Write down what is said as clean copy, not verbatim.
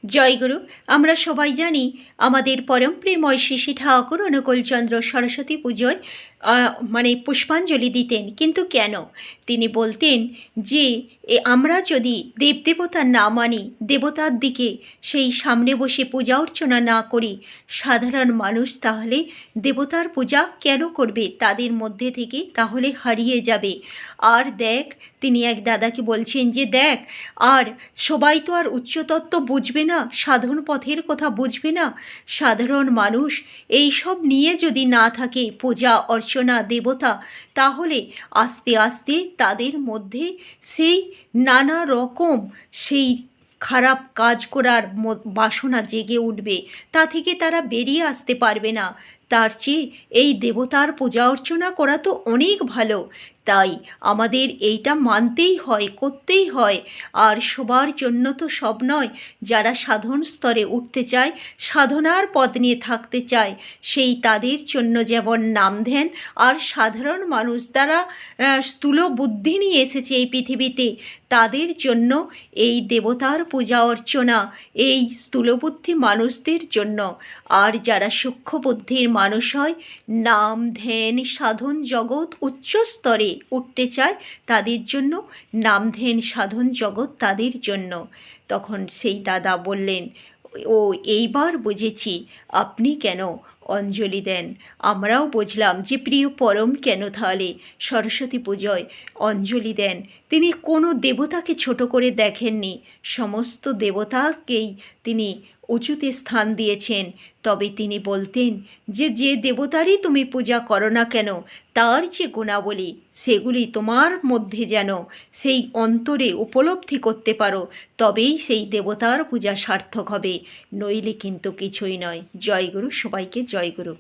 জয়গুরু। আমরা সবাই জানি আমাদের পরম প্রেময় শ্রী ঠাকুর অনুকূলচন্দ্র সরস্বতী পুজোয় মানে পুষ্পাঞ্জলি দিতেন, কিন্তু কেন? তিনি বলতেন যে আমরা যদি দেবদেবতার না মানি, দেবতার দিকে সেই সামনে বসে পূজা অর্চনা না করি, সাধারণ মানুষ তাহলে দেবতার পূজা কেন করবে? তাদের মধ্যে থেকে তাহলে হারিয়ে যাবে। আর দেখ, তিনি এক দাদাকে বলছেন যে দেখ, আর সবাই তো আর উচ্চতত্ত্ব বুঝবে না, সাধন পথের কথা বুঝবে না। সাধারণ মানুষ এই সব নিয়ে যদি না থাকে, পূজা অর্চনা দেবতা, তাহলে আস্তে আস্তে তাদের মধ্যে সেই নানা রকম সেই খারাপ কাজ করার বাসনা জেগে উঠবে। তা থেকে তারা বেরিয়ে আসতে পারবে না। তার চেয়ে এই দেবতার পূজা অর্চনা করা তো অনেক ভালো। তাই আমাদের এইটা মানতেই হয়, করতেই হয়। আর সবার জন্য তো সব নয়। যারা সাধন স্তরে উঠতে চায়, সাধনার পথ নিয়ে থাকতে চায়, সেই তাদের জন্য যেমন নাম ধ্যান, আর সাধারণ মানুষ যারা স্থূল বুদ্ধি নিয়ে এসেছে এই পৃথিবীতে, তাদের জন্য এই দেবতার পূজা অর্চনা এই স্থূলবুদ্ধি মানুষদের জন্য। আর যারা সূক্ষ্ম বুদ্ধির মানুষ হয়, নাম ধ্যান সাধন জগৎ উচ্চ স্তরে উঠতে চায়, তাদের জন্য নাম ধ্যান সাধন জগৎ তাদের জন্য। তখন সেই দাদা বললেন, ও এইবার বুঝেছি আপনি কেন অঞ্জলি দেন। আমরাও বুঝলাম যে প্রিয় পরম কেন তাহলে সরস্বতী পুজোয় অঞ্জলি দেন। তিনি কোনো দেবতাকে ছোট করে দেখেননি, সমস্ত দেবতাকেই তিনি উঁচুতে স্থান দিয়েছেন। তবে তিনি বলতেন যে যে দেবতারই তুমি পূজা করো না কেন, তার যে গুণাবলী সেগুলি তোমার মধ্যে যেন সেই অন্তরে উপলব্ধি করতে পারো, তবেই সেই দেবতার পূজা সার্থক হবে, নইলে কিন্তু কিছুই নয়। জয়গুরু, সবাইকে জয়গুরু।